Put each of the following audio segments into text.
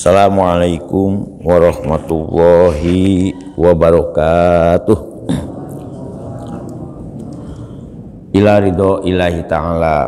Assalamualaikum warahmatullahi wabarakatuh. Ila ridho ilahi ta'ala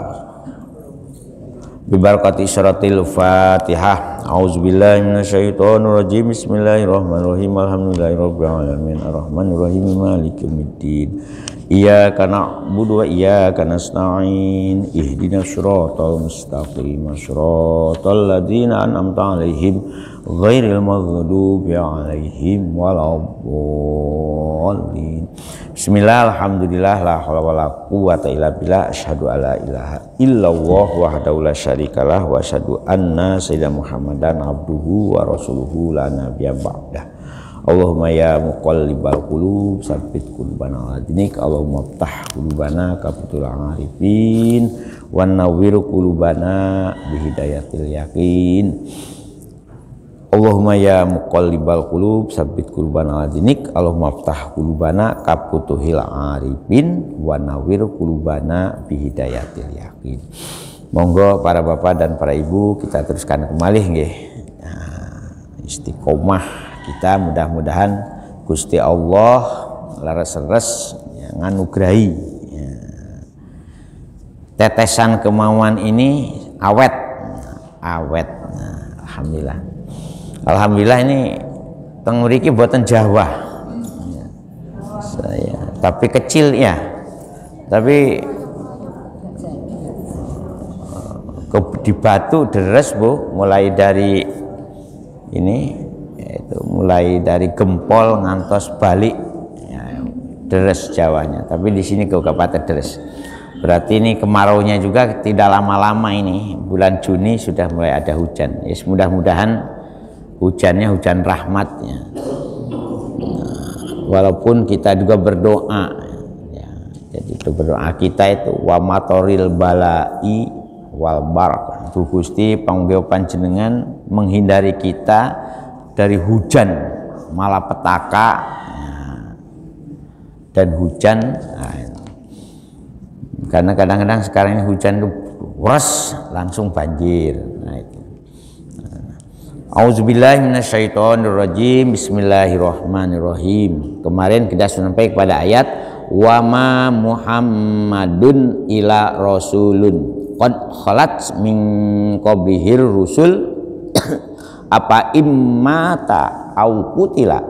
bibarakati syaratil fatihah. A'udzubillahi minasyaitonir rajim. Bismillahirrahmanirrahim. Alhamdulillahirabbil alamin arrahmanirrahim maliki yaumiddin. Iyyaka na'budu wa iyyaka nasta'in. Ihdinas siratal mustaqim. Siratal ladzina an'amta 'alaihim ghairil maghdubi 'alaihim waladdallin. Bismillah, alhamdulillah, la haula wala quwwata illa billah. Asyhadu alla ilaha illallah wahdahu la syarikalah wa asyhadu anna sayyidina Muhammadan abduhu wa rasuluhu la nabiyya ba'dah. Allahumma ya muqallibal qulub tsabbit qulubana ala dinik. Allahumma ftah qulubana kafatul arifin wa nawwir qulubana bihidayatil yakin. Allahumma ya muqallibal qulub tsabbit qulubana ala dinik. Allahumma ftah qulubana kafatul arifin wa nawwir qulubana bihidayatil yakin. Monggo para bapak dan para ibu kita teruskan kembali nggih. Istiqomah kita, mudah-mudahan Gusti Allah laras-leres ya, nganugrahi ya. Tetesan kemauan ini awet. Nah, alhamdulillah ini teng mriki boten Jawa ya. Saya tapi kecil ya, tapi di Batu deres Bu, mulai dari ini itu mulai dari Gempol ngantos balik ya, deres Jawanya, tapi di sini Kabupaten Deres. Berarti ini kemaraunya juga tidak lama-lama, ini bulan Juni sudah mulai ada hujan. Ya, mudah-mudahan hujannya hujan rahmatnya. Walaupun kita juga berdoa ya, jadi itu berdoa kita itu wa matoril balai wal barak. Gusti panggil panjenengan menghindari kita dari hujan malapetaka dan hujan, karena kadang-kadang sekarang ini hujan itu wes langsung banjir. Auzubillahi minasyaitonirrajim. Bismillahirrahmanirrahim. Kemarin kita sampai kepada ayat wa ma Muhammadun ila rasulun qad khalat min qablihir rusul apa immata au qutila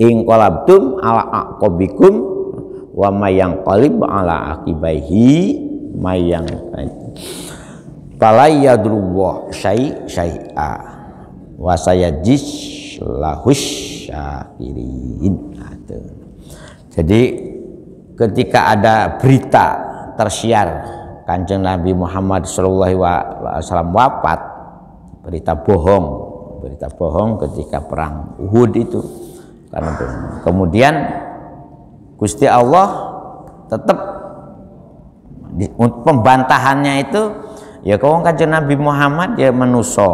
in qalabtum ala aqabikum wa may yanqalib ala aqibaihi mayang fala yadrullah syai'a wa sayajis lahus syakirin. Jadi ketika ada berita tersiar Kanjeng Nabi Muhammad SAW wafat, berita bohong ketika perang Uhud itu, karena kemudian Gusti Allah tetap pembantahannya itu ya, kau Kanjeng Nabi Muhammad ya manusia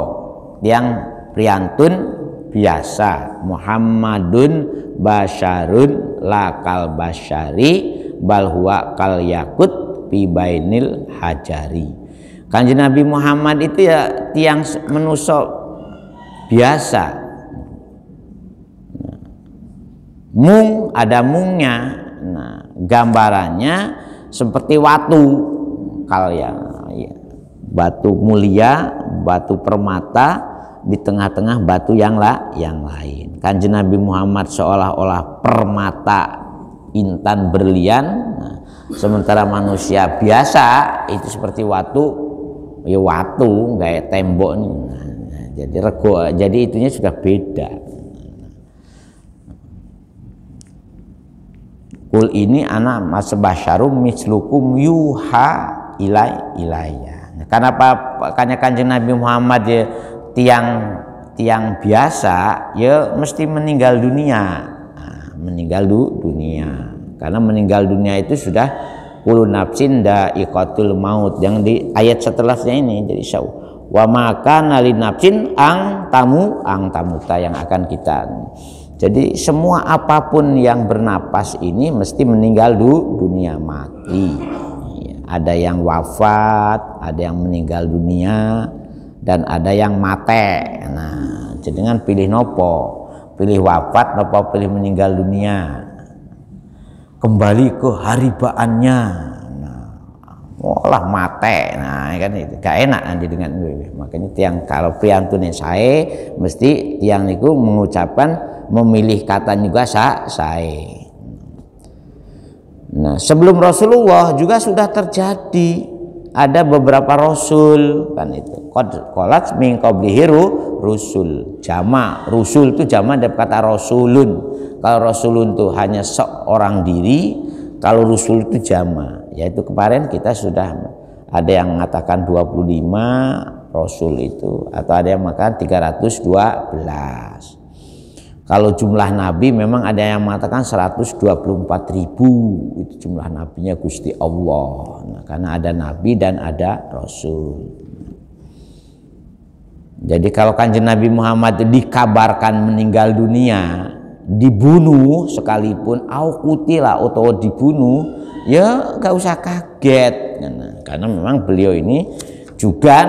yang priyantun biasa, Muhammadun basyarun lakal basyari bal huwa kal yakut fi bainil hajari. Kanjeng Nabi Muhammad itu ya tiang manusia biasa. Mung ada mungnya. Nah, gambarannya seperti watu ya, batu mulia, batu permata di tengah-tengah batu yang lain. Kanjeng Nabi Muhammad seolah-olah permata intan berlian. Nah, sementara manusia biasa itu seperti watu, ya watu kayak tembok nih. Nah, jadi rego, jadi itunya sudah beda. Kul ini anak masbasyarum mislukum yuha ilayya. Nah, karena Kanjeng Nabi Muhammad ya tiang biasa ya mesti meninggal dunia. Meninggal dunia, karena meninggal dunia itu sudah kullu nafsin dha'iqatul maut, yang di ayat setelahnya ini. Jadi wa maka nalin nafsin ang tamuta yang akan kita. Jadi semua apapun yang bernapas ini mesti meninggal dunia, mati. ada yang wafat, ada yang meninggal dunia, dan ada yang mate. Nah, jenengan pilih nopo? Pilih wafat nopo pilih meninggal dunia? Kembali ke haribaannya. Olah mate, nah kan itu gak enak nanti dengan itu. Makanya tiang kalau priyantune sae mesti tiang niku mengucapkan memilih kata juga sae. Nah, sebelum Rasulullah juga sudah terjadi ada beberapa rasul kan itu. Qalat min qablihi rusul. Jama, rusul itu jama dari kata rasulun. Kalau rasulun itu hanya seorang diri, kalau rusul itu jama. Yaitu kemarin kita sudah ada yang mengatakan 25 rasul itu, atau ada yang mengatakan 312. Kalau jumlah nabi memang ada yang mengatakan 124.000 itu jumlah nabinya Gusti Allah. Nah, karena ada nabi dan ada rasul. Jadi kalau Kanjeng Nabi Muhammad dikabarkan meninggal dunia, dibunuh sekalipun, au kutila atau dibunuh, ya gak usah kaget. Karena memang beliau ini juga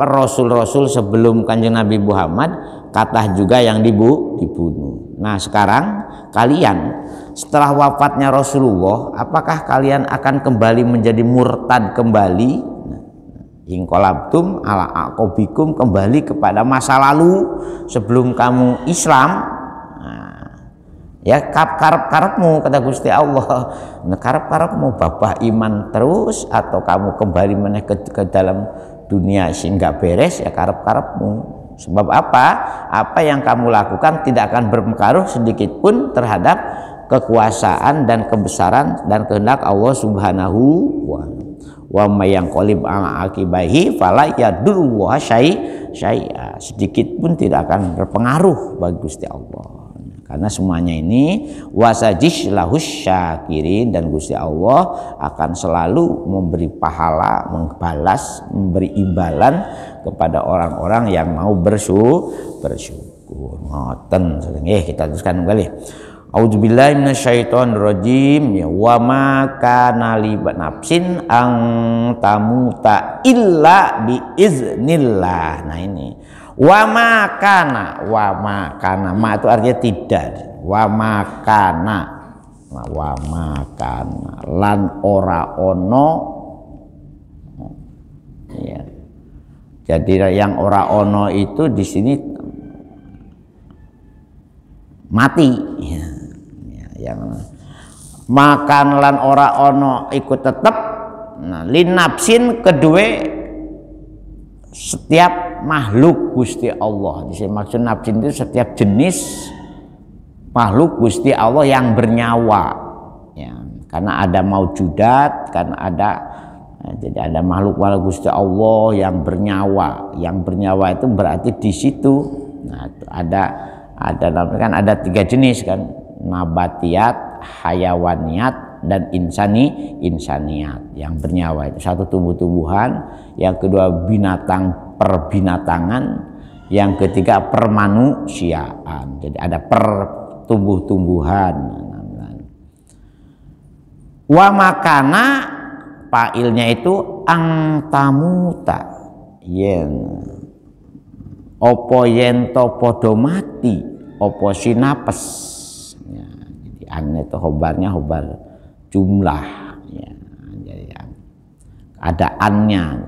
rasul-rasul sebelum Kanjeng Nabi Muhammad kata juga yang dibunuh. Nah, sekarang kalian setelah wafatnya Rasulullah, apakah kalian akan kembali menjadi murtad kembali? Inqalabtum ala aqobikum, kembali kepada masa lalu sebelum kamu Islam. Ya karep-karepmu kata Gusti Allah. Nah, karep-karepmu babah iman terus atau kamu kembali meneh ke dalam dunia sehingga beres, ya karep-karepmu. Sebab apa? Apa yang kamu lakukan tidak akan berpengaruh sedikit pun terhadap kekuasaan dan kebesaran dan kehendak Allah Subhanahu wa may yanqalib ala aqibahi fala yadurru syai'a. Sedikit pun tidak akan berpengaruh bagi Gusti Allah. Karena semuanya ini wasajish lahus syakirin, dan Gusti Allah akan selalu memberi pahala, membalas, memberi imbalan kepada orang-orang yang mau bersyukur. Ngoten. Kita teruskan kembali. A'udzubillahi minasyaitonirrajim. Wa ma kana li nafsin ang tamuta illa bi iznillah. Nah ini wa makana, ma itu artinya tidak. Wa makana lan ora ono, ya. Jadi yang ora ono itu di sini mati, ya. Yang makan lan ora ono ikut tetep. Nah, linapsin kedua setiap makhluk Gusti Allah. Di sini maksud nafsin itu setiap jenis makhluk Gusti Allah yang bernyawa, ya. Karena ada maujudat, karena ada jadi ada makhluk Gusti Allah yang bernyawa. Yang bernyawa itu berarti di situ. Nah, ada namanya kan ada 3 jenis kan, nabatiat, hayawaniat, dan insaniat. Yang bernyawa itu satu tumbuh-tumbuhan, yang kedua binatang perbinatangan, yang ketiga permanusiaan. Jadi ada pertumbuh-tumbuhan. Wa makana pailnya itu angtamuta, yen opo yen to podo mati opo sinapes, ya. Jadi an itu hobarnya hobar jumlah, ya. Jadi ada annya,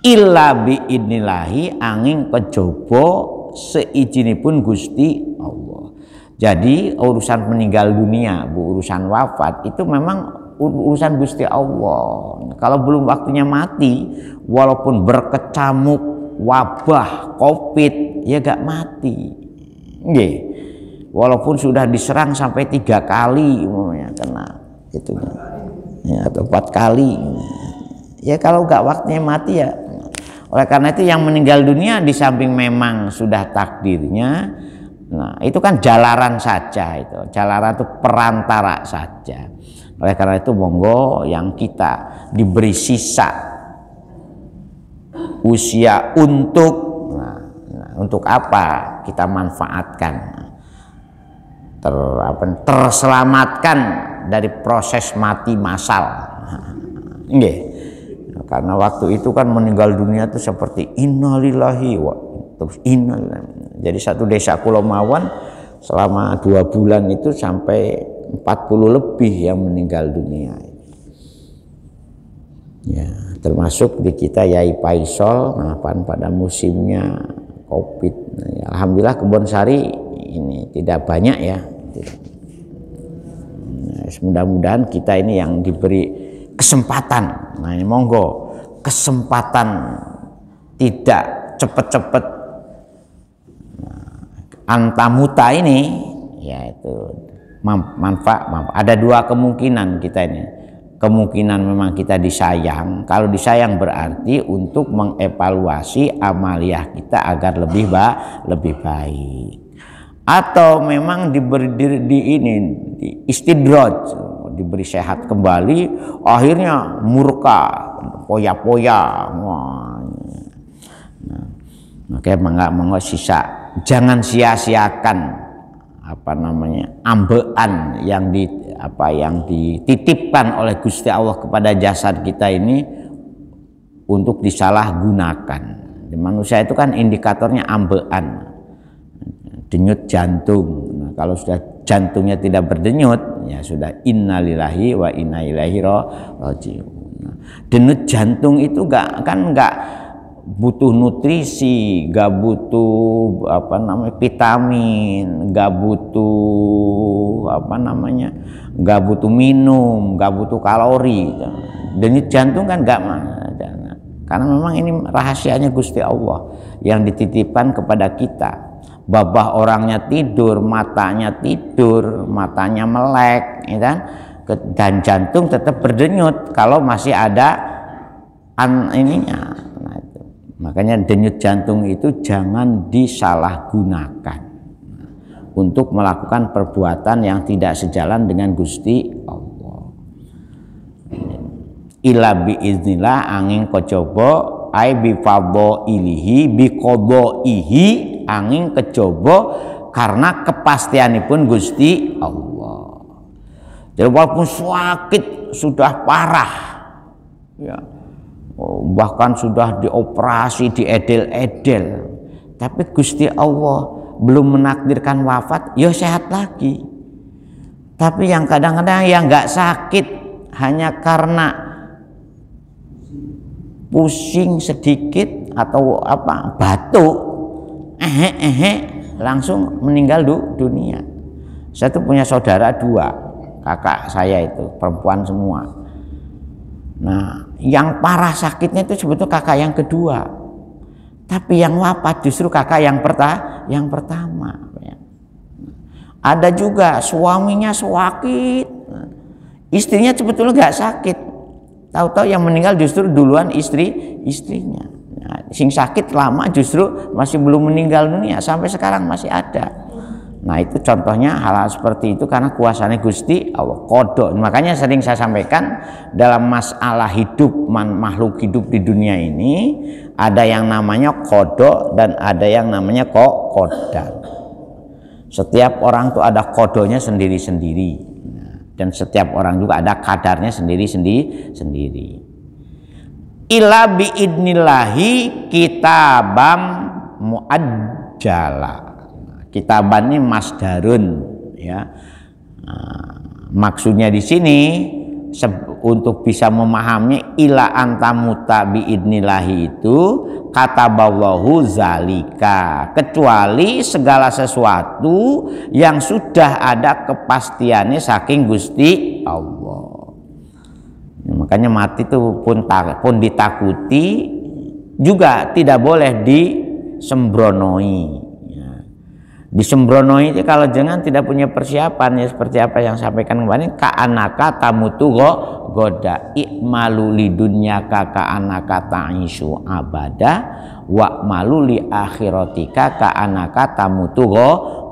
illa bi idnillahi angin kejaba seijinipun Gusti Allah. Jadi urusan meninggal dunia, urusan wafat itu memang urusan Gusti Allah. Kalau belum waktunya mati, walaupun berkecamuk wabah COVID, ya gak mati. Nggih. Walaupun sudah diserang sampai 3 kali umumnya kena itu, ya, atau 4 kali. Ya kalau gak waktunya mati, ya. Oleh karena itu yang meninggal dunia di samping memang sudah takdirnya, nah itu kan jalaran saja, itu jalaran itu perantara saja. Oleh karena itu monggo yang kita diberi sisa usia untuk apa kita manfaatkan, terselamatkan dari proses mati massal. Nggih. Karena waktu itu kan meninggal dunia itu seperti innalillahi wa terus innalillahi. Jadi satu desa Kula mawon selama 2 bulan itu sampai 40 lebih yang meninggal dunia. Ya, termasuk di kita Yai Paisol pada musimnya Covid. Ya, alhamdulillah Kebon Sari ini tidak banyak ya. Nah, mudah-mudahan kita ini yang diberi kesempatan. Nah, ini monggo kesempatan tidak cepet-cepet antamuta ini, yaitu manfaat. Ada 2 kemungkinan kita ini. Kemungkinan memang kita disayang. Kalau disayang berarti untuk mengevaluasi amaliyah kita agar lebih baik. Atau memang diberi di istidraj, diberi sehat kembali, akhirnya murka, poya-poya. Nah, makanya enggak sisa. Jangan sia-siakan ambean yang dititipkan oleh Gusti Allah kepada jasad kita ini untuk disalahgunakan. Di manusia itu kan indikatornya ambean, denyut jantung. Nah, kalau sudah jantungnya tidak berdenyut, ya sudah innalillahi wa inna ilaihi raji'un. Nah, denyut jantung itu enggak butuh nutrisi, gak butuh vitamin, gak butuh gak butuh minum, gak butuh kalori. Denyut jantung kan gak, karena memang ini rahasianya Gusti Allah yang dititipkan kepada kita. Babah orangnya tidur, matanya melek, ya kan? Dan jantung tetap berdenyut kalau masih ada ininya. Makanya denyut jantung itu jangan disalahgunakan untuk melakukan perbuatan yang tidak sejalan dengan Gusti Allah. Ila biiznillah angin kejaba ai bi fadhailihi bi qadaihi angin kejaba karena kepastianipun Gusti Allah. Jadi walaupun sakit sudah parah, ya, bahkan sudah dioperasi, diedel-edel, tapi Gusti Allah belum menakdirkan wafat, ya sehat lagi. Tapi yang kadang-kadang yang nggak sakit hanya karena pusing sedikit atau batuk, langsung meninggal dunia. Saya tuh punya saudara 2, kakak saya itu perempuan semua. Nah, yang parah sakitnya itu sebetulnya kakak yang kedua, tapi yang wafat justru kakak yang pertama. Ada juga suaminya sakit, istrinya sebetulnya nggak sakit, tahu-tahu yang meninggal justru duluan istrinya. Nah, sing sakit lama justru masih belum meninggal dunia, sampai sekarang masih ada. Nah, itu contohnya hal-hal seperti itu karena kuasanya Gusti Allah, qada. Makanya sering saya sampaikan dalam masalah hidup makhluk hidup di dunia ini ada yang namanya qada dan ada yang namanya qadar. Setiap orang tuh ada qadanya sendiri-sendiri. Dan setiap orang juga ada kadarnya sendiri-sendiri. Ila biidnillahi kitabam muajjala. Kitaban ini masdarun, ya. Maksudnya di sini untuk bisa memahami ila antamuta biidnillahi itu kataballahu zalika, kecuali segala sesuatu yang sudah ada kepastiannya saking Gusti Allah. Makanya mati itu pun ditakuti juga tidak boleh disembronoi. Disembronoi itu kalau jangan tidak punya persiapan, ya seperti apa yang sampaikan kemarin, ka'anaka tamutu goda i'malu lidunyaka ka'anaka ta'ishu abada wa malu li akhiratika ka'anaka tamutu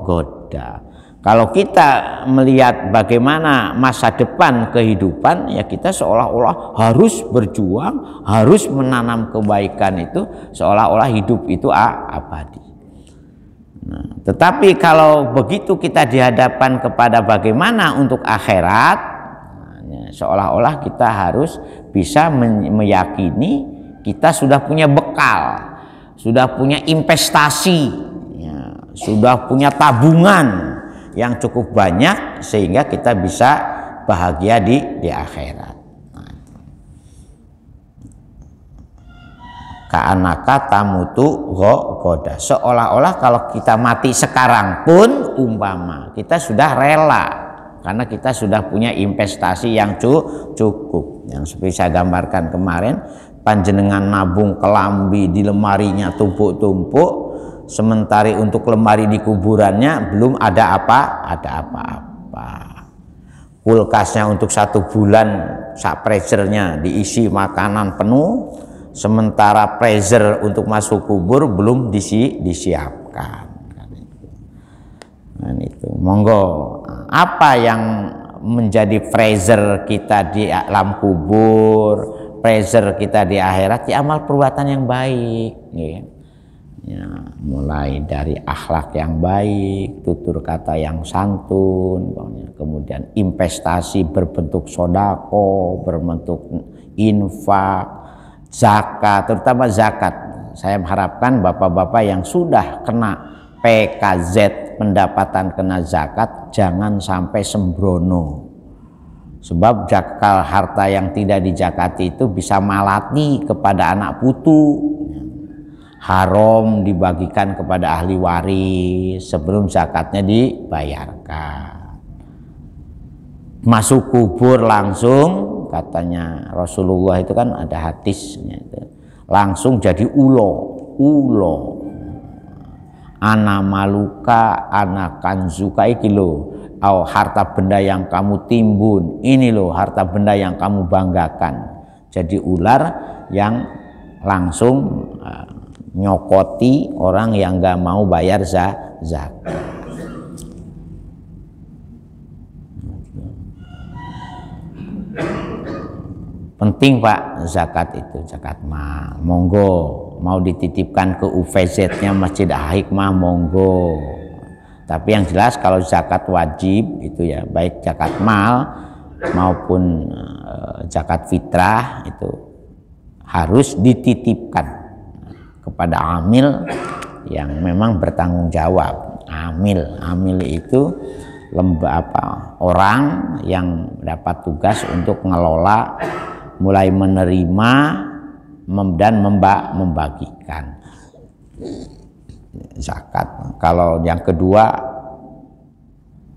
goda. Kalau kita melihat bagaimana masa depan kehidupan, ya kita seolah-olah harus berjuang, harus menanam kebaikan itu, seolah-olah hidup itu abadi. Nah, tetapi kalau begitu kita dihadapkan kepada bagaimana untuk akhirat, seolah-olah kita harus bisa meyakini kita sudah punya bekal, sudah punya investasi, ya, sudah punya tabungan yang cukup banyak sehingga kita bisa bahagia di akhirat. Ka'anaka tamutu ghoda, seolah-olah kalau kita mati sekarang pun umpama kita sudah rela karena kita sudah punya investasi yang cukup. Yang seperti saya gambarkan kemarin, panjenengan nabung kelambi di lemarinya tumpuk-tumpuk, sementara untuk lemari di kuburannya belum ada apa-apa. Kulkasnya untuk 1 bulan sak freezernya diisi makanan penuh, sementara freezer untuk masuk kubur belum disiapkan. Nah, itu monggo, apa yang menjadi freezer kita di alam kubur, freezer kita di akhirat, ya amal perbuatan yang baik, ya, mulai dari akhlak yang baik, tutur kata yang santun, kemudian investasi berbentuk sodako, berbentuk infak, zakat, terutama zakat. Saya mengharapkan bapak-bapak yang sudah kena PKZ, pendapatan kena zakat, jangan sampai sembrono. Sebab zakal harta yang tidak dizakati itu bisa malati kepada anak putu. Haram dibagikan kepada ahli waris sebelum zakatnya dibayarkan. Masuk kubur langsung, katanya Rasulullah itu kan ada hadisnya itu, langsung jadi ulo ana maluka ana kanzuka iki lho, harta benda yang kamu timbun ini loh, harta benda yang kamu banggakan. Jadi ular yang langsung nyokoti orang yang nggak mau bayar zakat. Penting Pak zakat itu, zakat mal. Monggo mau dititipkan ke UVZ-nya Masjid Hikmah, monggo. Tapi yang jelas kalau zakat wajib itu ya, baik zakat mal maupun zakat fitrah itu harus dititipkan kepada amil yang memang bertanggung jawab. Amil itu orang yang dapat tugas untuk mengelola, mulai menerima dan membagikan zakat. Kalau yang kedua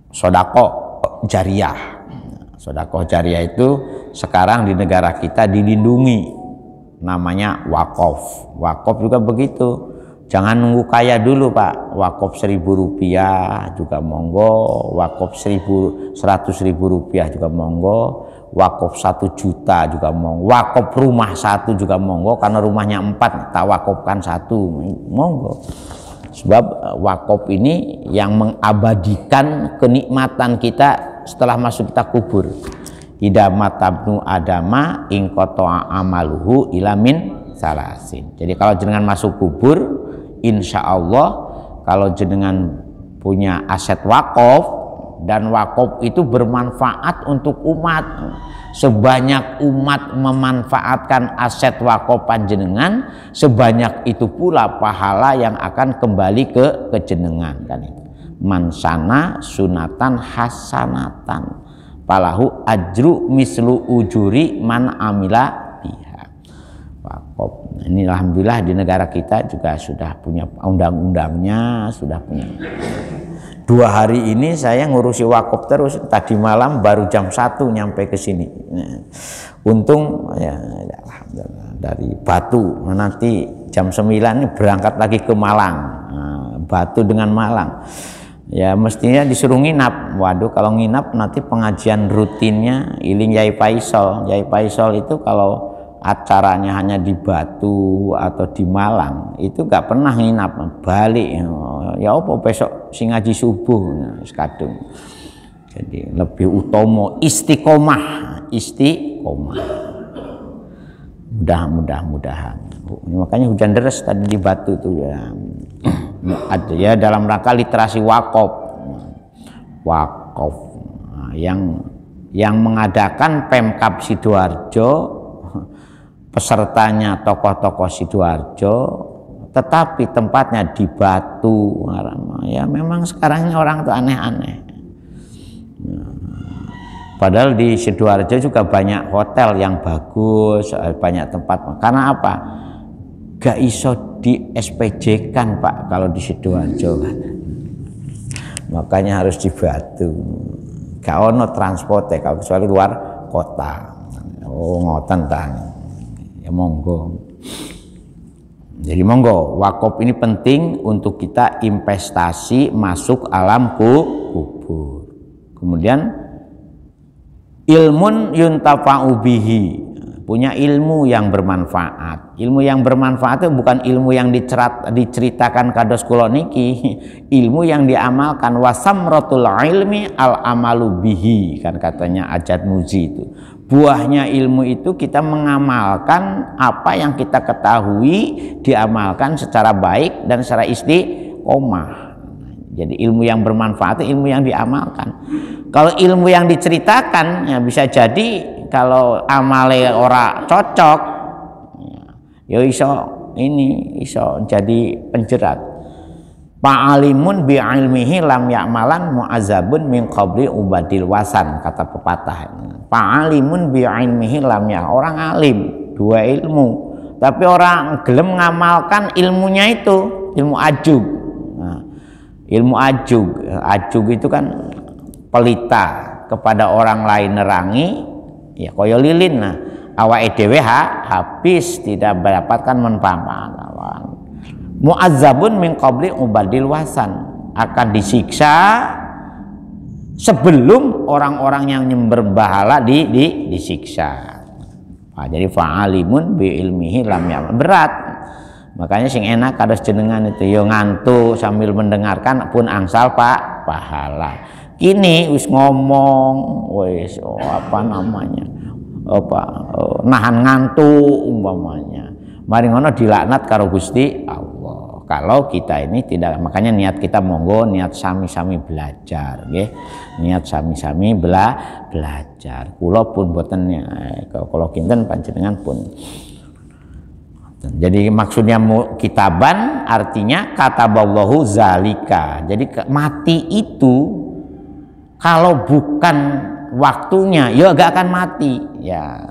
sodako jariah. Sodako jariah itu sekarang di negara kita dilindungi, namanya wakaf. Wakaf juga begitu. Jangan nunggu kaya dulu Pak. Wakaf 1.000 rupiah juga monggo, wakaf 100.000 rupiah juga monggo, wakaf 1 juta juga monggo, wakaf rumah 1 juga monggo, karena rumahnya 4 tak wakafkan 1 monggo. Sebab wakaf ini yang mengabadikan kenikmatan kita setelah masuk kita kubur. Idza matabnu adama in qata'a amaluhu ilamin salasin. Jadi kalau jenengan masuk kubur, insya Allah kalau jenengan punya aset wakaf dan wakaf itu bermanfaat untuk umat, sebanyak umat memanfaatkan aset wakaf panjenengan, sebanyak itu pula pahala yang akan kembali ke jenengan. Kan itu mansana sunatan hasanatan falahu ajru mislu ujuri man amila biha. Wakaf ini alhamdulillah di negara kita juga sudah punya undang-undangnya, sudah punya. 2 hari ini saya ngurusi wakaf terus, tadi malam baru jam 1 nyampe ke sini. Untung ya alhamdulillah dari Batu, nanti jam 9 ini berangkat lagi ke Malang. Batu dengan Malang. Ya mestinya disuruh nginap. Waduh, kalau nginap nanti pengajian rutinnya iling Yai Faisal. Yai Faisal itu kalau acaranya hanya di Batu atau di Malang itu gak pernah nginap, balik ya apa besok sing ngaji subuh sekadung. Jadi lebih utama istiqomah. Mudah-mudahan. Makanya hujan deras tadi di Batu itu ya. Ada ya dalam rangka literasi wakaf. Yang mengadakan Pemkab Sidoarjo pesertanya tokoh-tokoh Sidoarjo, tetapi tempatnya di Batu. Ya memang sekarang ini orang itu aneh-aneh. Padahal di Sidoarjo juga banyak hotel yang bagus, banyak tempat. Karena apa? Gak iso di SPJ kan Pak kalau di Sidoarjo kan. Makanya harus di Batu. Gak ono transport ya kalau kecuali luar kota. Oh ngoten ta. Ya monggo. Jadi monggo, wakaf ini penting untuk kita investasi masuk alam kubur. Kemudian ilmun yuntafa'u bihi, punya ilmu yang bermanfaat. Ilmu yang bermanfaat itu bukan ilmu yang diceritakan kados kula niki, ilmu yang diamalkan. Wasamratul ilmi al amalu bihi, kan katanya Ajat Muzi itu. Buahnya ilmu itu kita mengamalkan apa yang kita ketahui, diamalkan secara baik dan secara istiqomah. Jadi ilmu yang bermanfaat itu ilmu yang diamalkan. Kalau ilmu yang diceritakan ya bisa jadi kalau amale ora cocok ya iso jadi penjerat. Fa'alimun bi'ilmihi lam ya'malan mu'azabun min qabli ubadil wasan, kata pepatah. Fa'alimun bi'ilmihi lam ya'malan, orang alim, dua ilmu, tapi orang gelem mengamalkan ilmunya itu, ilmu ajug. Nah, ilmu ajug itu kan pelita kepada orang lain nerangi, ya koyo lilin. Nah, awake dhewe habis tidak mendapatkan manfaat. Mu'azzabun min qabli ubadil wasan, akan disiksa sebelum orang-orang yang nyembah berhala disiksa. Nah, jadi fa'alimun bi ilmihi lam ya'mal, berat. Makanya sing enak kados jenengan itu yo ngantuk sambil mendengarkan pun angsal pahala. Kini wis ngomong wis nahan ngantuk umpamanya. Mari ngono dilaknat karo Gusti Allah. Kalau kita ini tidak, makanya niat kita monggo niat sami-sami belajar, nggih. Niat sami-sami belajar. Kula pun boten kalau kinten panjenengan pun. Jadi maksudnya kitaban artinya kataballahu zalika. Jadi mati itu kalau bukan waktunya ya gak akan mati ya.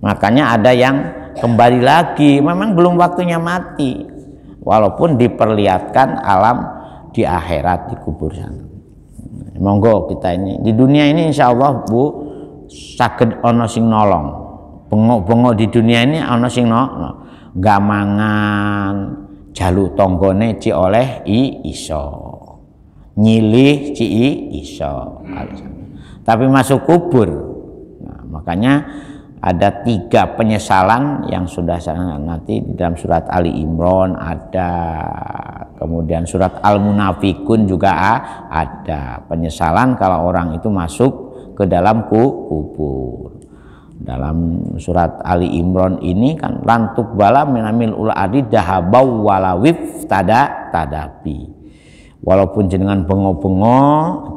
Makanya ada yang kembali lagi, memang belum waktunya mati, walaupun diperlihatkan alam di akhirat di kubur sana. Monggo kita ini di dunia ini insya Allah Bu saged ono sing nolong. Bengok-bengok di dunia ini ono sing gamangan jaluk tonggone ci oleh iso, nyilih ci iso. Tapi masuk kubur, nah, makanya ada 3 penyesalan yang sudah nanti di dalam surat Ali Imran ada, kemudian surat Al-Munafikun juga ada penyesalan kalau orang itu masuk ke dalam kubur. Dalam surat Ali Imran ini kan lantuk bala minamil uladi dahabau walawif tadapi. Walaupun jenengan bengo-bengo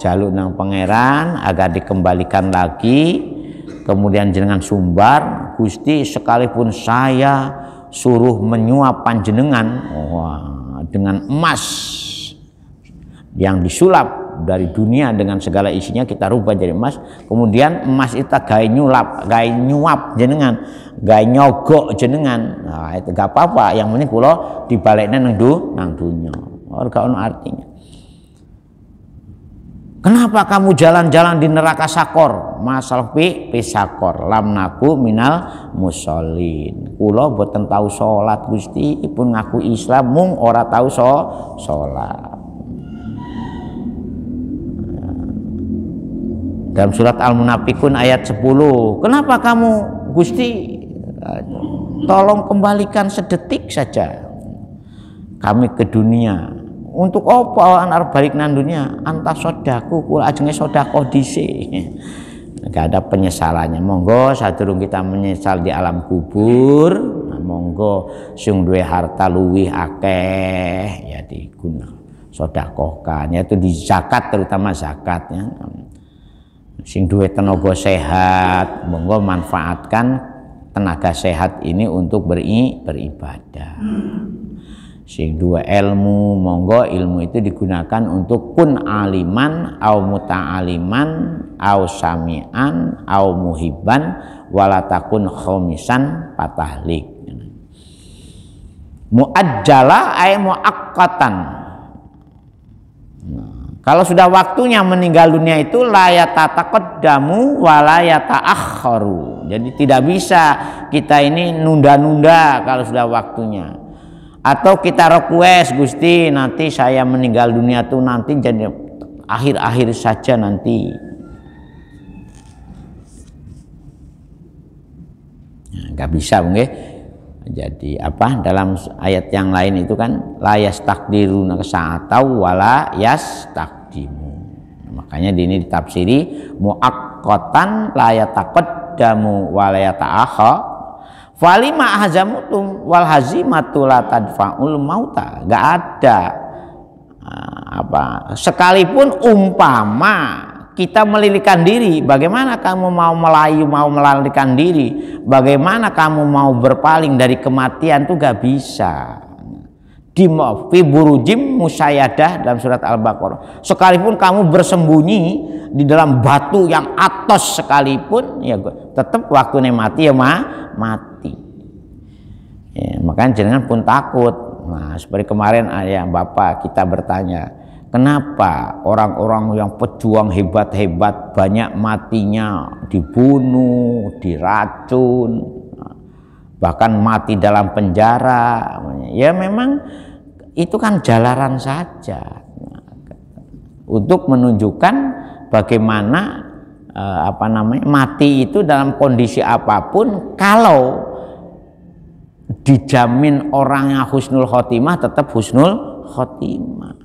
jaluk nang pangeran agar dikembalikan lagi, kemudian jenengan sumbar, Gusti sekalipun saya suruh menyuap panjenengan dengan emas yang disulap dari dunia dengan segala isinya kita rubah jadi emas, kemudian emas itu gawe nyuap jenengan, gawe nyogok jenengan. Nah, itu gak apa-apa, yang penting kula dibalekne nang dunya. Ora ono artinya. Kenapa kamu jalan-jalan di neraka sakor? Masal sakor lam naku minal musholin. Kula boten tahu salat Gusti, pun ngaku Islam mung ora tahu salat. Dalam surat Al-Munafikun ayat 10, kenapa kamu Gusti tolong kembalikan sedetik saja kami ke dunia? Untuk apa anar balik nang dunia? Anta sodaku, kula ajenge sodakoh dhisik. Gak ada penyesalannya. Monggo sadurung kita menyesal di alam kubur, nah, monggo sing duwe harta luwih akeh ya diguna sodakohkan, yaitu di zakat, terutama zakatnya. Sing duwe tenaga sehat, monggo manfaatkan tenaga sehat ini untuk beribadah. Sing dua ilmu, monggo ilmu itu digunakan untuk kun aliman au muta'aliman au sami'an au muhibban walatakun khomisan patahlik. Muajjala ay muakkatan. Kalau sudah waktunya meninggal dunia itu la yatataqaddamu wa la yata'akhkharu. Jadi tidak bisa kita ini nunda-nunda kalau sudah waktunya. Atau kita request, Gusti nanti saya meninggal dunia tuh nanti jadi akhir-akhir saja nanti. Nah, nggak bisa, nggih. Jadi apa dalam ayat yang lain itu kan la yastakdiruna sa'atau wala yastakdimu. Makanya ini ditafsiri muaqqatan la yataqaddamu wala yata'akhkha. Falima ahzamutum wal hazimatu la tadfa'ul mauta. Enggak ada sekalipun umpama kita melarikan diri, bagaimana kamu mau melayu, mau melarikan diri, bagaimana kamu mau berpaling dari kematian, itu gak bisa. Di fi burujim musayyadah dalam surat Al-Baqarah, sekalipun kamu bersembunyi di dalam batu yang atos sekalipun, ya tetap waktunya mati ya mati. Ya, makanya jangan pun takut. Nah, seperti kemarin ayah Bapak kita bertanya, kenapa orang-orang yang pejuang hebat-hebat banyak matinya dibunuh, diracun, bahkan mati dalam penjara? Ya memang itu kan jalaran saja untuk menunjukkan bagaimana mati itu dalam kondisi apapun, kalau dijamin orangnya husnul khotimah tetap husnul khotimah.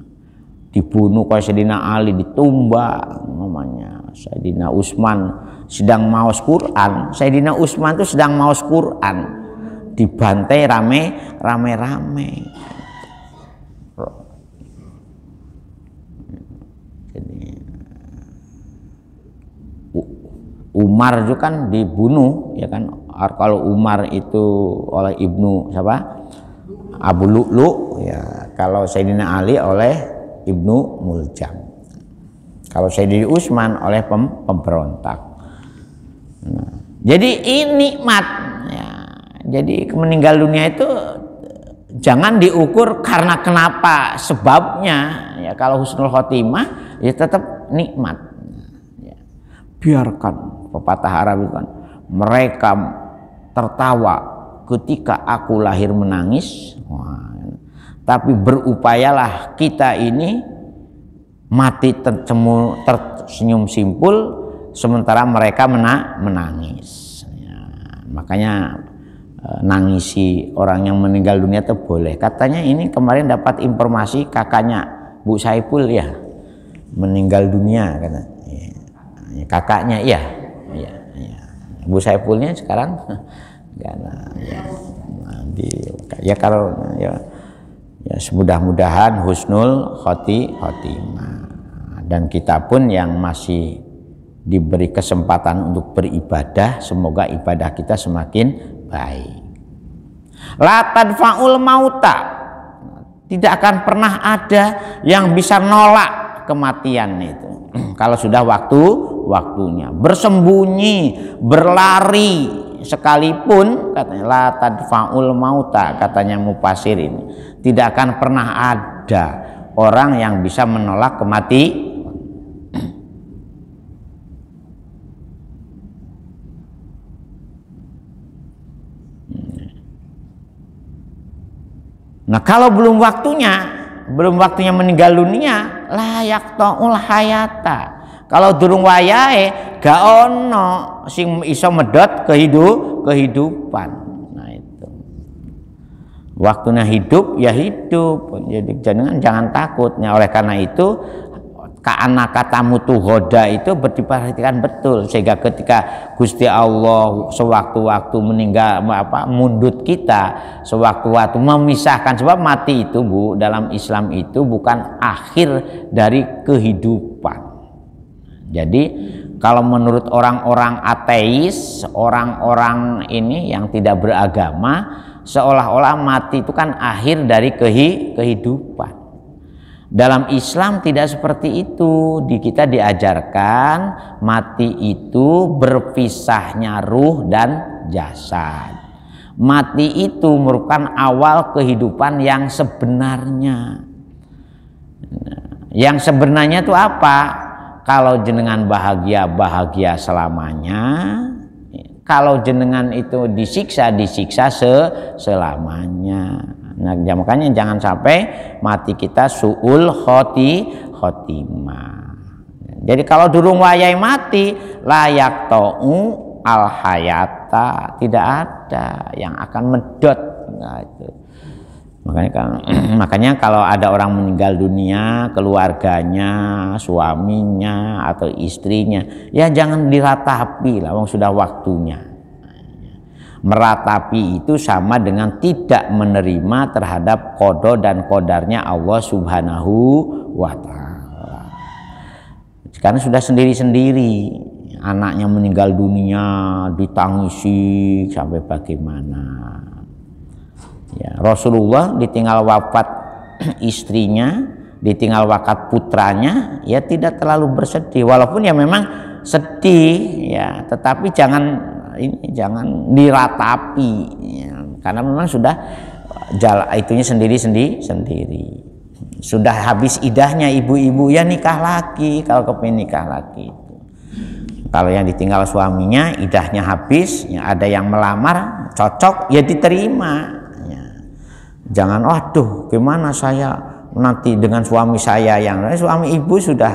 Dibunuh kayak Sayyidina Ali, ditumbak namanya. Sayyidina Utsman sedang maos Quran, Sayyidina Utsman itu sedang maos Quran, dibantai rame-rame. Umar itu kan dibunuh, ya kan. Kalau Umar itu oleh Ibnu siapa? Abu Lu'lu, ya. Kalau Sayyidina Ali oleh Ibnu Muljam. Kalau Sayyidina Utsman oleh pemberontak. Nah, jadi ini nikmat. Ya. Jadi meninggal dunia itu jangan diukur karena kenapa sebabnya. Ya, kalau husnul khotimah ya tetap nikmat. Ya. Biarkan pepatah Arab itu kan, mereka tertawa ketika aku lahir menangis. Wah, tapi berupayalah kita ini mati tersenyum simpul sementara mereka menangis. Ya, makanya nangisi orang yang meninggal dunia itu boleh. Katanya ini kemarin dapat informasi kakaknya Bu Saipul ya meninggal dunia, kata. Ya, kakaknya ya. Bu Saipulnya sekarang ya kalau ya semudah-mudahan husnul khotimah, dan kita pun yang masih diberi kesempatan untuk beribadah, semoga ibadah kita semakin baik. La tadfa'ul mauta, tidak akan pernah ada yang bisa nolak kematian itu. Kalau sudah waktunya, bersembunyi, berlari sekalipun, katanya la tadfa'ul mauta, katanya mufasir ini, tidak akan pernah ada orang yang bisa menolak kematian. Nah, kalau belum waktunya meninggal dunia, layak ta'ul hayata. Kalau durung wayahe gak ono sing iso medot kehidupan. Nah itu. Waktunya hidup ya hidup. Jadi jangan takut. Nah, oleh karena itu ka'ana kata mutuhoda itu diperhatikan betul, sehingga ketika Gusti Allah sewaktu-waktu mundut kita, sewaktu-waktu memisahkan, sebab mati itu Bu dalam Islam itu bukan akhir dari kehidupan. Jadi Kalau menurut orang-orang ateis, orang-orang ini yang tidak beragama, seolah-olah mati itu kan akhir dari kehidupan. Dalam Islam tidak seperti itu. Di kita diajarkan mati itu berpisahnya ruh dan jasad. Mati itu merupakan awal kehidupan yang sebenarnya. Yang sebenarnya itu apa? Kalau jenengan bahagia selamanya. Kalau jenengan itu disiksa selamanya. Nah, makanya jangan sampai mati kita su'ul khotimah. Jadi kalau durung wayai mati, layak ta'u al hayata, tidak ada yang akan medot. Nah, itu. Makanya kalau ada orang meninggal dunia, keluarganya, suaminya atau istrinya, ya jangan diratapi lah, wong sudah waktunya. Meratapi itu sama dengan tidak menerima terhadap qada dan qadarnya Allah Subhanahu wa ta'ala. Karena sudah sendiri-sendiri, anaknya meninggal dunia ditangisi sampai bagaimana. Ya, Rasulullah ditinggal wafat istrinya, ditinggal wafat putranya, ya tidak terlalu bersedih, walaupun ya memang sedih ya, tetapi jangan diratapi ya, karena memang sudah itunya sendiri. Sudah habis idahnya ibu-ibu, ya nikah lagi kalau kepingin nikah lagi. Kalau yang ditinggal suaminya idahnya habis, ya ada yang melamar cocok, ya diterima. Jangan, waduh gimana saya nanti dengan suami saya yang suami ibu sudah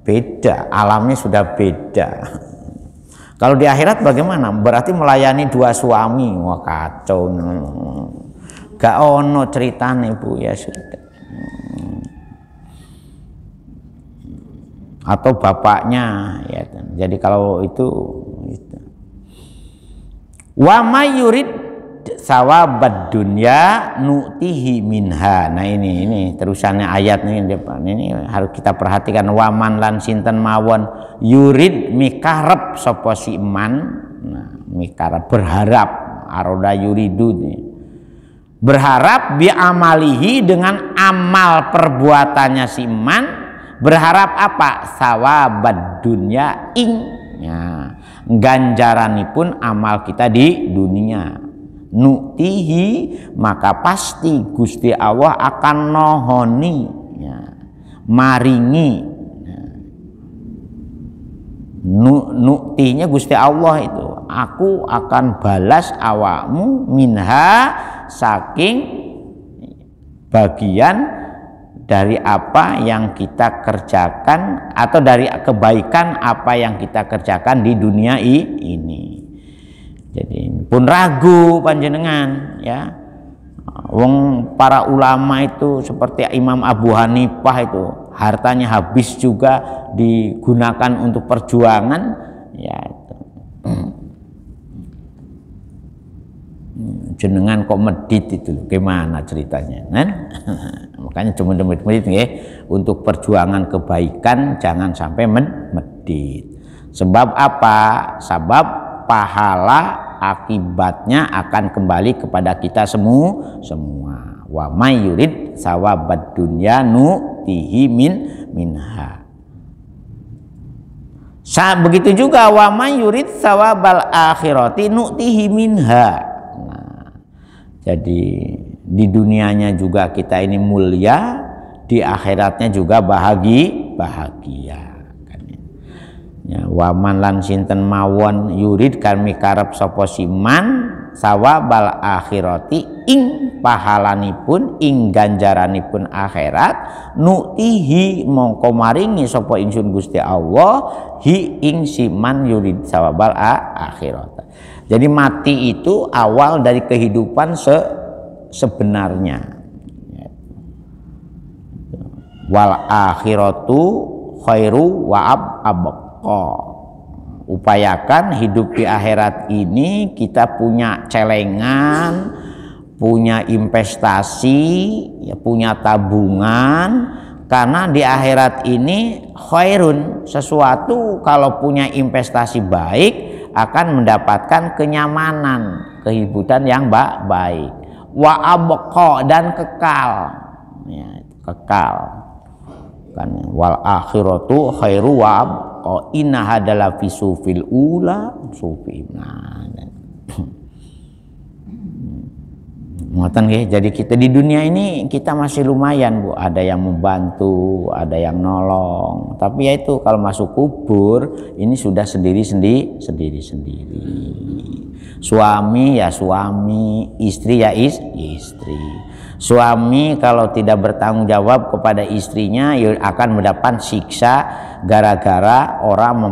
beda, alamnya sudah beda. Kalau di akhirat bagaimana? Berarti melayani dua suami, wah kacau. Gak ono ceritanya Bu, ya sudah. Atau bapaknya, ya. Jadi kalau itu. Wa may yurid sawabad dunya nu'tihi minha. Nah ini terusannya ayat ini harus kita perhatikan. Waman lan sinten mawon yurid mikarep sapa si iman. Nah, mikarep berharap, aroda yuridu, berharap bi amalihi dengan amal perbuatannya si iman. Berharap apa? Sawabad dunya ing, ya, ganjaranipun amal kita di dunia. Nu'tihi, maka pasti Gusti Allah akan nohoni, ya, maringi, ya. Nu'tinya Gusti Allah itu, aku akan balas awakmu minha, saking bagian dari apa yang kita kerjakan atau dari kebaikan apa yang kita kerjakan di dunia ini. Jadi pun ragu panjenengan, ya. Wong para ulama itu seperti Imam Abu Hanifah itu hartanya habis juga digunakan untuk perjuangan, ya. Jenengan kok medit itu, gimana ceritanya, kan? Makanya cuma medit ya, untuk perjuangan kebaikan jangan sampai medit. Sebab apa? Sebab pahala akibatnya akan kembali kepada kita semua. Wa may yurid sawabad dunya nu'tihi minha. Begitu juga wa may yurid sawabal akhirati nu'tihi minha. Nah, jadi di dunianya juga kita ini mulia, di akhiratnya juga bahagia. Ya, waman lan sinten mawon yurid kan mikarep sapa siman sawabal akhirati ing pahalanipun ing ganjaranipun akhirat nu'tihi mongko maringi sapa ingsun Gusti Allah hi ing siman yurid sawabal akhirat. Jadi mati itu awal dari kehidupan sebenarnya. Wal akhiratu khairu wa abqa. Upayakan hidup di akhirat ini kita punya celengan, punya investasi, ya, punya tabungan, Karena di akhirat ini khairun, sesuatu kalau punya investasi baik akan mendapatkan kenyamanan, kehidupan yang baik. Wa abqa, dan kekal, ya, kekal kan. Wal akhiratu khairu wa abqa inna hadala fi sufil ula sufi. Jadi kita di dunia ini kita masih lumayan Bu, ada yang membantu, ada yang nolong. Tapi ya itu kalau masuk kubur ini sudah sendiri. Suami ya suami, istri ya istri. Suami kalau tidak bertanggung jawab kepada istrinya ya akan mendapat siksa gara-gara orang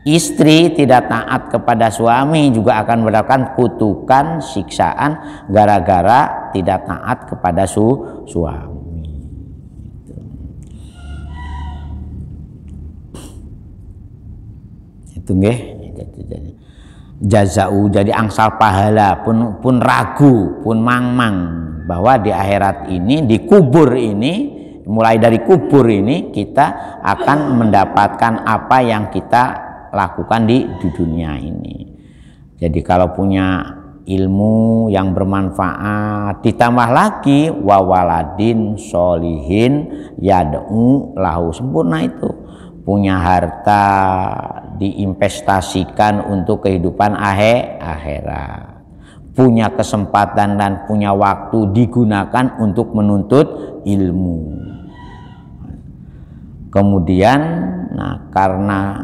Istri tidak taat kepada suami juga akan mendapatkan kutukan, siksaan gara-gara tidak taat kepada suami. Itu nggih. Jazau, jadi angsal pahala pun ragu, pun mangmang bahwa di akhirat ini, di kubur ini, mulai dari kubur ini kita akan mendapatkan apa yang kita lakukan di dunia ini. Jadi kalau punya ilmu yang bermanfaat, ditambah lagi wawaladin solihin yad'u lahu, sempurna itu. Punya harta diinvestasikan untuk kehidupan akhirat. Punya kesempatan dan punya waktu digunakan untuk menuntut ilmu. Kemudian karena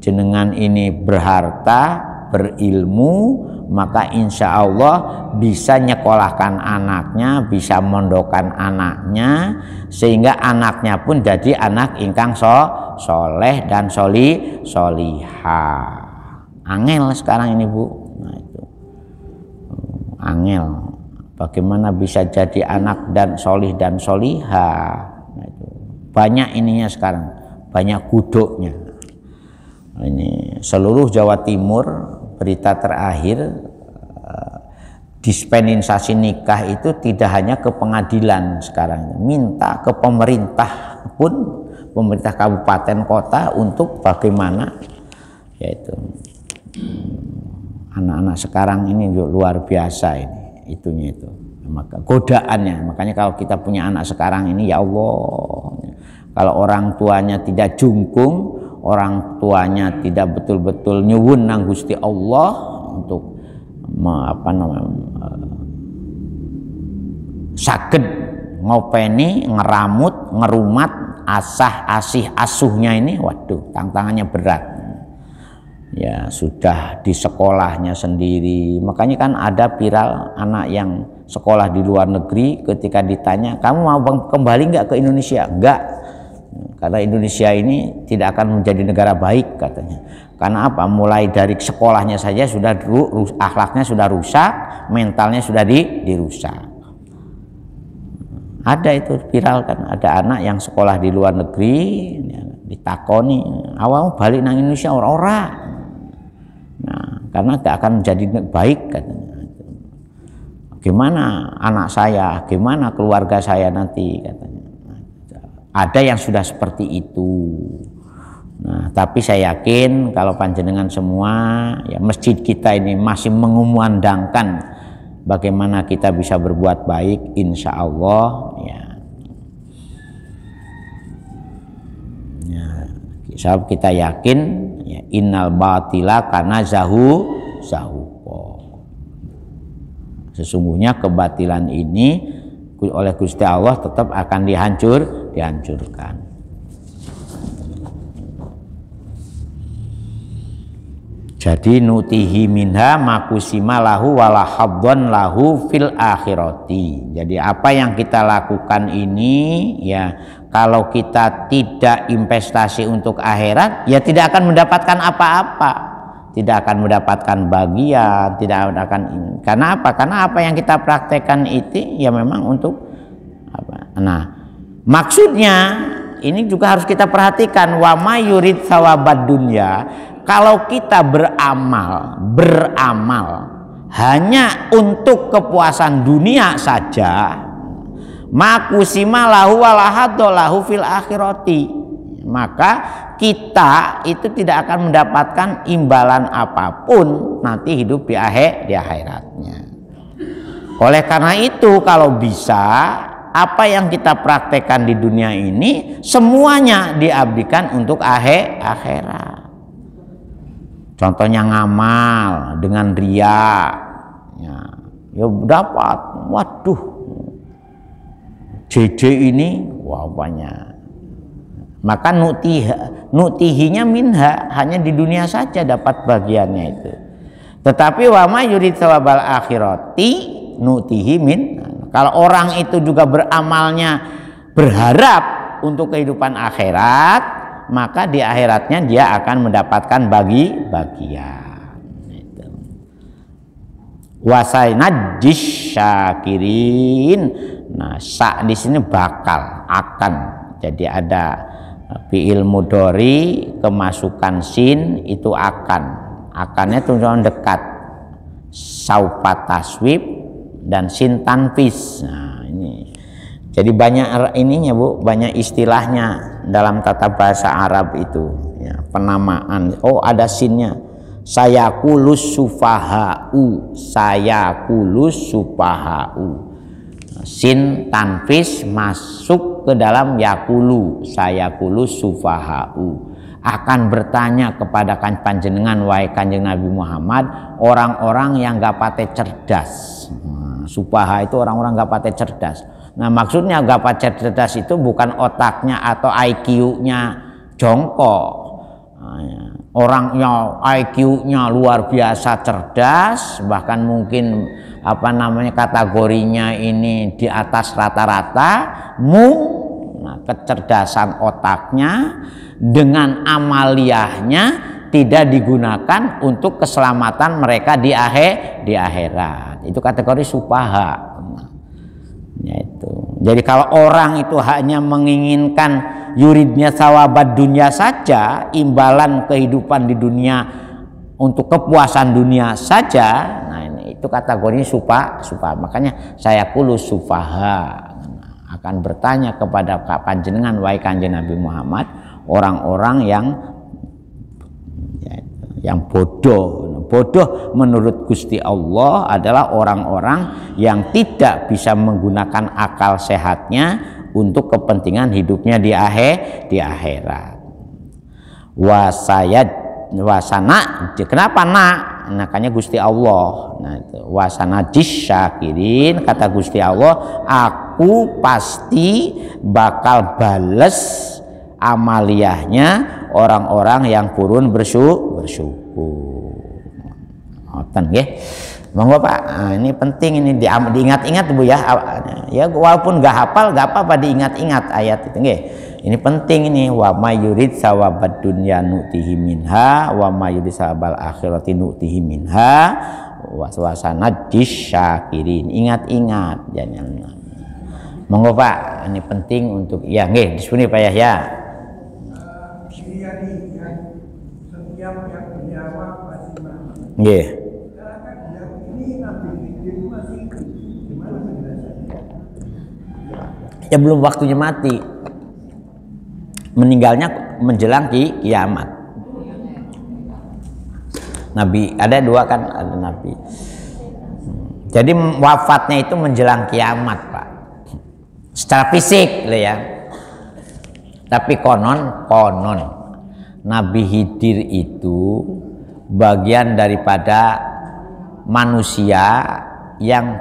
jenengan ini berharta, berilmu, maka insya Allah bisa nyekolahkan anaknya, bisa mondokan anaknya, sehingga anaknya pun jadi anak ingkang soleh dan solihah. Angel sekarang ini Bu. Nah, itu angel. Bagaimana bisa jadi anak dan solih dan solihah? Nah, itu banyak ininya sekarang, banyak guduknya. Ini seluruh Jawa Timur, berita terakhir dispensasi nikah itu tidak hanya ke pengadilan sekarang, minta ke pemerintah pun, pemerintah kabupaten kota untuk bagaimana, yaitu anak-anak sekarang ini luar biasa ini itunya itu. Maka godaannya, makanya kalau kita punya anak sekarang ini ya Allah, kalau orang tuanya tidak jungkung, orang tuanya tidak betul-betul nyuwun nang Gusti Allah untuk saged ngopeni, ngeramut, ngerumat asih asuhnya ini, waduh tantangannya berat. Ya sudah di sekolahnya sendiri. Makanya kan ada viral anak yang sekolah di luar negeri, ketika ditanya, kamu mau kembali nggak ke Indonesia? Enggak. Karena Indonesia ini tidak akan menjadi negara baik katanya. Karena apa? Mulai dari sekolahnya saja sudah akhlaknya sudah rusak, mentalnya sudah dirusak. Ada itu viral kan, ada anak yang sekolah di luar negeri ditakoni, awal balik nang Indonesia ora. Nah, karena tidak akan menjadi baik katanya. Gimana anak saya, gimana keluarga saya nanti katanya. Ada yang sudah seperti itu. Nah, tapi saya yakin kalau panjenengan semua, ya masjid kita ini masih mengumandangkan bagaimana kita bisa berbuat baik, insya Allah ya. Sebab kita yakin ya, innal batila kana zahuqo. Sesungguhnya kebatilan ini oleh Gusti Allah tetap akan dihancurkan. Jadi nutihi minha makusima lahu wala haddon lahu fil akhirati. Jadi apa yang kita lakukan ini ya, kalau kita tidak investasi untuk akhirat ya tidak akan mendapatkan apa-apa. Tidak akan mendapatkan bagian, tidak akan. Karena apa? Karena apa yang kita praktekkan itu ya memang untuk apa? Nah, maksudnya ini juga harus kita perhatikan, wa mayurid sawabad dunya. Kalau kita beramal hanya untuk kepuasan dunia saja, makusima lahu walahaddolahu fil akhirati, maka kita itu tidak akan mendapatkan imbalan apapun nanti hidup di akhiratnya. Oleh karena itu kalau bisa apa yang kita praktekkan di dunia ini semuanya diabdikan untuk akhirat. Contohnya ngamal dengan ria, ya dapat, waduh, JJ ini wah banyak. Maka nutihinya minha, hanya di dunia saja dapat bagiannya itu. Tetapi wa ma yurid thawabal akhirati nutihi min. Kalau orang itu juga beramalnya berharap untuk kehidupan akhirat, maka di akhiratnya dia akan mendapatkan bagian. Wasainajis syakirin. Nah, di sini bakal, akan. Jadi ada fi'il mudhari kemasukan sin itu akan. Akannya tujuan dekat. Saufa taswib dan sin tanfis. Nah, ini. Jadi banyak ininya Bu, banyak istilahnya dalam tata bahasa Arab itu, ya, penamaan. Oh, ada sinnya. Sayakulus sufaha'u, sayakulus sufaha'u. Sin tanfis masuk ke dalam yakulu, sayakulus sufaha'u. Akan bertanya kepada panjenengan wahai Kanjeng Nabi Muhammad orang-orang yang gak pate cerdas. Sufaha itu orang-orang gak pate cerdas. Nah, maksudnya gak cerdas itu bukan otaknya atau IQ-nya jongkok. Orangnya IQ-nya luar biasa cerdas, bahkan mungkin kategorinya ini di atas rata-rata. Nah, kecerdasan otaknya dengan amaliyahnya tidak digunakan untuk keselamatan mereka di akhirat. Itu kategori sufaha. Yaitu. Jadi kalau orang itu hanya menginginkan yuridnya sawabat dunia saja, imbalan kehidupan di dunia untuk kepuasan dunia saja, nah ini itu kategorinya sufaha. Makanya saya kulus sufaha, akan bertanya kepada panjenengan wahai Kanjeng Nabi Muhammad orang-orang yang bodoh. Bodoh menurut Gusti Allah adalah orang-orang yang tidak bisa menggunakan akal sehatnya untuk kepentingan hidupnya di akhirat. Wasana, kenapa nak? Makanya Gusti Allah. Nah, wasana syakirin, kata Gusti Allah, aku pasti bakal bales amaliyahnya orang-orang yang purun bersyukur. Ngoten nggih. Monggo Pak. Nah, ini penting, ini diingat-ingat Bu ya. Ya walaupun nggak hafal nggak apa-apa, diingat-ingat ayat itu nggih. Ini penting ini, wa may yurid sawabad dunya nu'tihi minha wa may yurid sawabal akhirati nu'tihi minha wasana syakirin. Ingat-ingat jangan. Monggo Pak, ini penting untuk ya nggih, disini Pak ya. Setiap yang bernyawa pasti mati. Nggih. Ya belum waktunya mati, meninggalnya menjelang kiamat. Nabi ada dua kan, ada Nabi. Jadi wafatnya itu menjelang kiamat Pak, secara fisik loh ya. Tapi konon Nabi Khidir itu bagian daripada manusia yang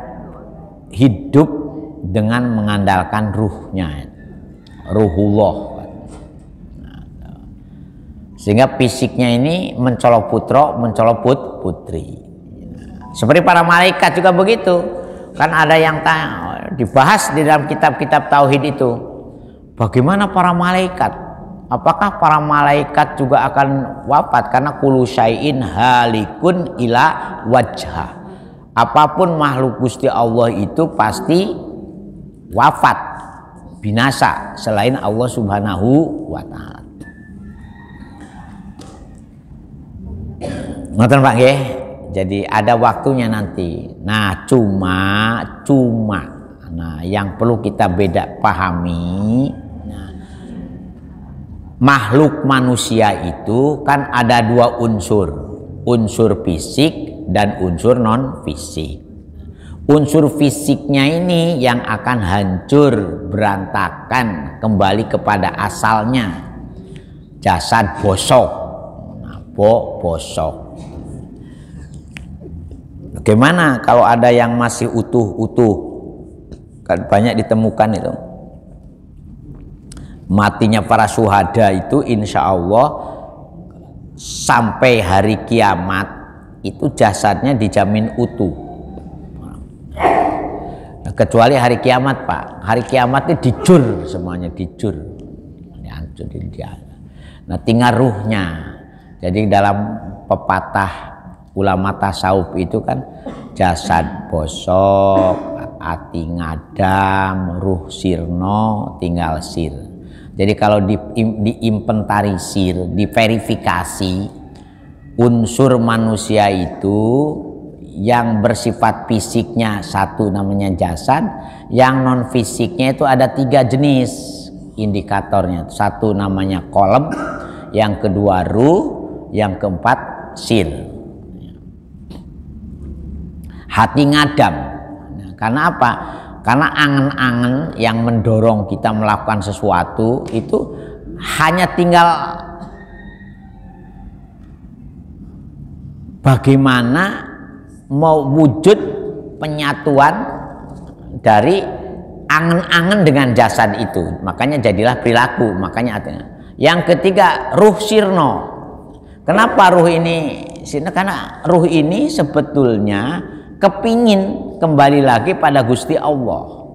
hidup dengan mengandalkan ruhnya, ruhullah. Sehingga fisiknya ini mencolok putra, mencolok putri. Seperti para malaikat juga begitu. Kan ada yang dibahas di dalam kitab-kitab tauhid itu. Bagaimana para malaikat? Apakah para malaikat juga akan wafat? Karena kullu syai'in halikun ila wajha. Apapun makhluk Gusti Allah itu pasti wafat, binasa selain Allah Subhanahu wa ta'ala. Ngoten Pak nggih. Jadi ada waktunya nanti. Nah, cuma Nah, yang perlu kita beda pahami, nah, makhluk manusia itu kan ada dua unsur, unsur fisik dan unsur non fisik. Unsur fisiknya ini yang akan hancur, berantakan, kembali kepada asalnya, jasad bosok. Nah, bosok. Bagaimana kalau ada yang masih utuh-utuh? Kan banyak ditemukan itu. Matinya para syuhada itu insya Allah sampai hari kiamat itu jasadnya dijamin utuh. Nah, kecuali hari kiamat, Pak. Hari kiamat itu dijur semuanya, dijur. Nah, tinggal ruhnya. Jadi dalam pepatah ulama tasawuf itu kan jasad bosok, ati ngadam, ruh sirno, tinggal sir. Jadi kalau diinventarisir, diverifikasi unsur manusia itu yang bersifat fisiknya satu namanya jasad, yang non fisiknya itu ada 3 jenis indikatornya. Satu namanya kolom, yang kedua ruh, yang keempat sir. Hati ngadam. Nah, karena apa? Karena angen-angen yang mendorong kita melakukan sesuatu itu hanya tinggal bagaimana mau wujud penyatuan dari angen-angen dengan jasad itu. Makanya jadilah perilaku. Makanya yang ketiga ruh sirno. Kenapa ruh ini sirno? Karena ruh ini sebetulnya kepingin kembali lagi pada Gusti Allah.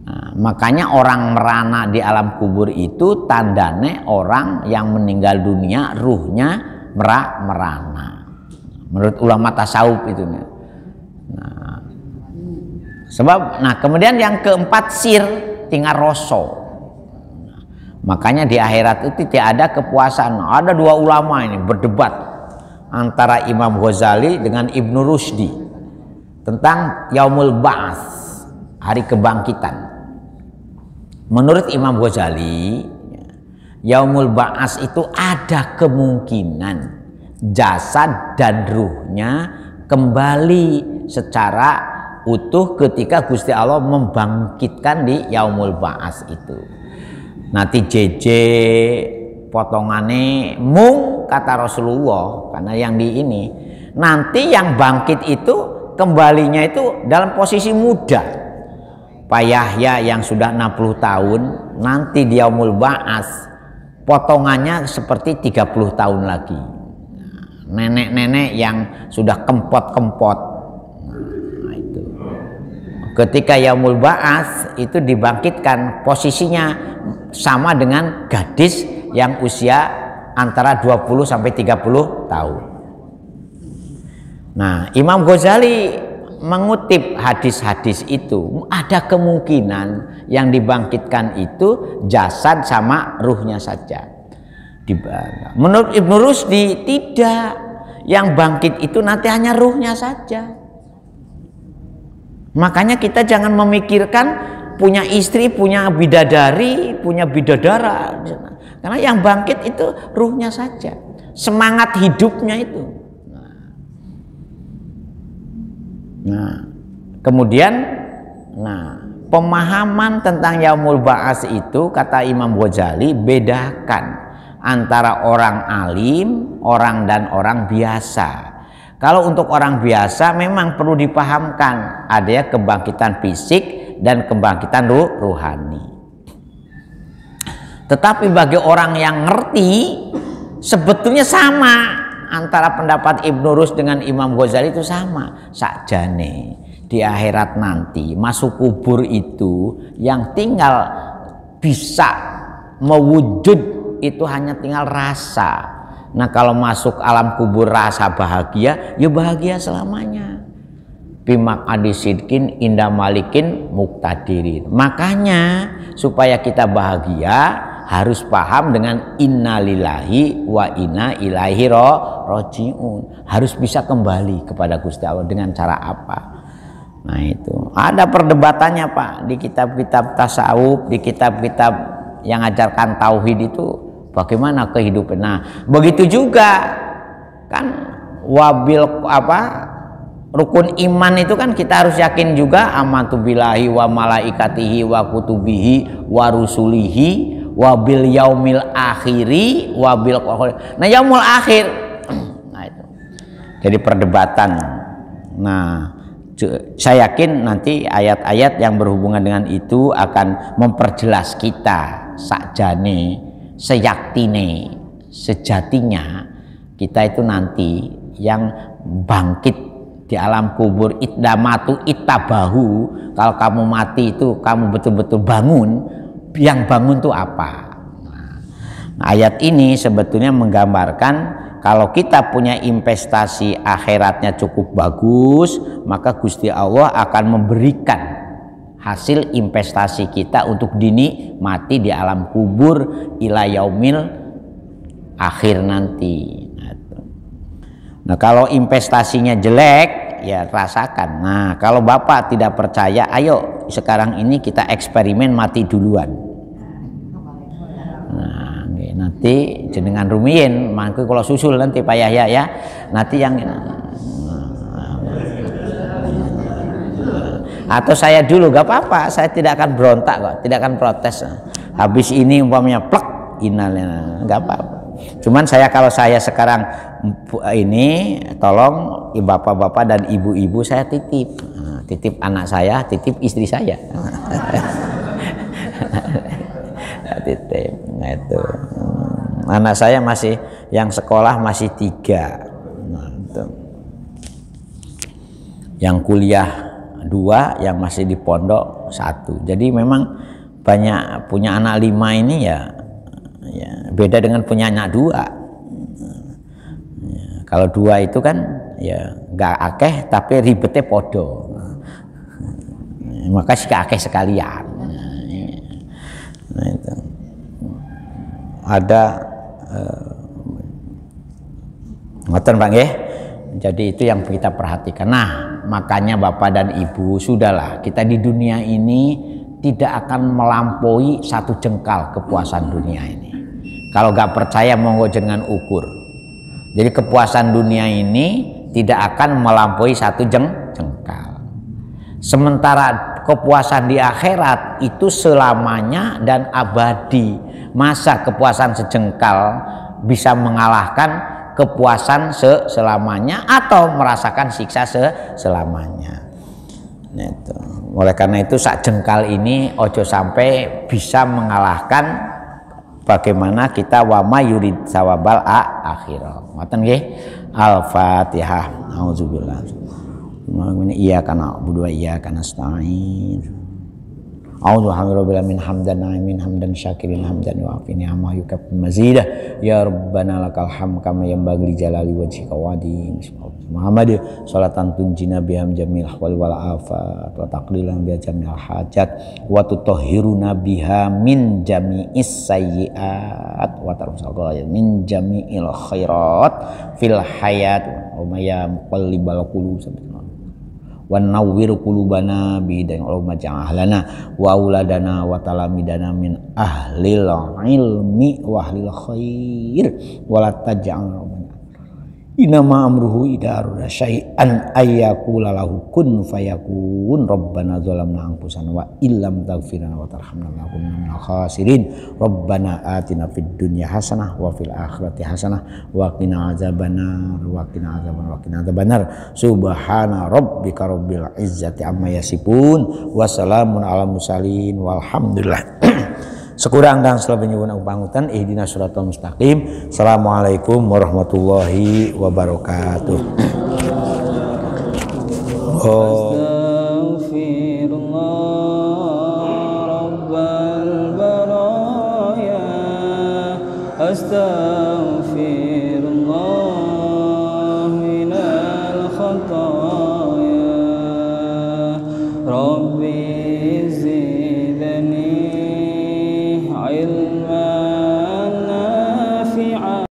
Nah, makanya orang merana di alam kubur itu tandanya orang yang meninggal dunia ruhnya merana. Menurut ulama tasawuf itu. Nah, sebab kemudian yang keempat sir, tinggal roso. Nah, makanya di akhirat itu tidak ada kepuasan. Ada 2 ulama ini berdebat antara Imam Ghazali dengan Ibnu Rusdi tentang Yaumul Ba'ats, hari kebangkitan. Menurut Imam Ghazali, Yaumul Ba'ats itu ada kemungkinan jasad dan ruhnya kembali secara utuh ketika Gusti Allah membangkitkan di Yaumul Ba'ats itu. Nanti JJ potongannya mung kata Rasulullah, karena yang di ini nanti yang bangkit itu kembalinya itu dalam posisi muda. Pak Yahya yang sudah 60 tahun nanti di Yaumul Ba'ats potongannya seperti 30 tahun lagi. Nenek-nenek yang sudah kempot-kempot. Nah, itu. Ketika Yaumul Ba'ats itu dibangkitkan posisinya sama dengan gadis yang usia antara 20 sampai 30 tahun. Nah, Imam Ghazali mengutip hadis-hadis itu, ada kemungkinan yang dibangkitkan itu jasad sama ruhnya saja. Menurut Ibnu Rusdi tidak, yang bangkit itu nanti hanya ruhnya saja. Makanya kita jangan memikirkan punya istri, punya bidadari, punya bidadara. Karena yang bangkit itu ruhnya saja, semangat hidupnya itu. Nah, kemudian pemahaman tentang Yaumul Ba'ats itu kata Imam Ghazali bedakan antara orang alim, orang dan orang biasa. Kalau untuk orang biasa memang perlu dipahamkan ada ya kebangkitan fisik dan kebangkitan ruhani. Tetapi bagi orang yang ngerti sebetulnya sama antara pendapat Ibnu Rus dengan Imam Ghazali itu sama. Sakjane di akhirat nanti masuk kubur itu yang tinggal bisa mewujud itu hanya tinggal rasa. Nah, kalau masuk alam kubur rasa bahagia, ya bahagia selamanya. Bimak adisidkin indah malikin muktadirin. Makanya supaya kita bahagia harus paham dengan innalillahi wa inna ilaihi rajiun. Harus bisa kembali kepada Gusti Allah dengan cara apa? Nah itu ada perdebatannya Pak di kitab-kitab tasawuf, di kitab-kitab yang ajarkan tauhid itu bagaimana kehidupan. Nah begitu juga kan wabil rukun iman itu kan kita harus yakin juga amantu billahi wa malaikatihi wa kutubihi wa rusulihi wa bil yaumil akhiri wa bil nah yaumul akhir. Nah itu jadi perdebatan. Nah saya yakin nanti ayat-ayat yang berhubungan dengan itu akan memperjelas kita sakjane seyaktine sejatinya kita itu nanti yang bangkit di alam kubur idamatu itabahu. Kalau kamu mati itu kamu betul-betul bangun. Yang bangun itu apa? Nah, ayat ini sebetulnya menggambarkan kalau kita punya investasi akhiratnya cukup bagus, maka Gusti Allah akan memberikan hasil investasi kita untuk dinikmati di alam kubur ila yaumil akhir nanti. Nah kalau investasinya jelek ya rasakan. Nah kalau Bapak tidak percaya, ayo sekarang ini kita eksperimen mati duluan. Nah nanti jenengan rumiyin, mangku kalau susul nanti Pak Yahya ya. Nanti yang atau saya dulu gak apa-apa, saya tidak akan berontak kok, tidak akan protes. Habis ini umpamanya plek inalnya nggak apa-apa. Cuman kalau saya sekarang ini tolong bapak-bapak dan ibu-ibu saya titip anak saya, titip istri saya. Titip. Nah itu anak saya masih yang sekolah masih 3. Nah, itu. Yang kuliah 2, yang masih di pondok 1. Jadi memang banyak punya anak 5 ini ya beda dengan punya anak 2. Ya, kalau 2 itu kan ya nggak akeh tapi ribetnya podo. Maka sih akeh sekalian. Nah, itu. Ada ngoten Pak nggih. Jadi itu yang kita perhatikan. Nah, makanya Bapak dan Ibu sudahlah kita di dunia ini tidak akan melampaui 1 jengkal kepuasan dunia ini. Kalau nggak percaya monggo jangan ukur. Jadi kepuasan dunia ini tidak akan melampaui 1 jengkal. Sementara kepuasan di akhirat itu selamanya dan abadi. Masa kepuasan sejengkal bisa mengalahkan kepuasan selamanya atau merasakan siksa selamanya. Nah, itu. Oleh karena itu sak jengkal ini ojo sampai bisa mengalahkan bagaimana kita wama yurid sawabal akhirah. Ngoten nggih. Al-Fatihah. Auzubillah. Iyyaka na'budu wa iyyaka nasta'in. A'udzubillahi min hamdan na'imin hamdan syakirin hamdan wa afini amma yukab mazidah ya rabbana lakal hamd kama yanbaghi jalali wajhika wa di Muhammad salatan tunjina biham jamil ahwal wal afat wa taqdilan bi jamil hajat wa tutahhiruna biha min jami'is sayyi'at wa tarzuqna min jami'il khairat fil hayat wa may muqallibal qulub wa nawwir qulubana bi hidayah ulama ja'ahlana wa auladana wa talamidana min ahlil ilmi wa ahlil khair wa la taj'al inama amruhu idza arada syai'an ayyakula lahu kun fayakun rabbana zalamna anfusana wa illam taghfir lana wa tarhamna lanakunanna minal khasirin rabbana atina fid dunya hasanah wa fil akhirati hasanah wa qina azabannar wa qina adzabannar subhana rabbika rabbil izzati amma yasifun wa salamun alal mursalin walhamdulillah. Sekurang dan selebihnya guna pangutan ihdinas siratal mustaqim. Assalamualaikum warahmatullahi wabarakatuh. Astaghfirullah rabbal baraya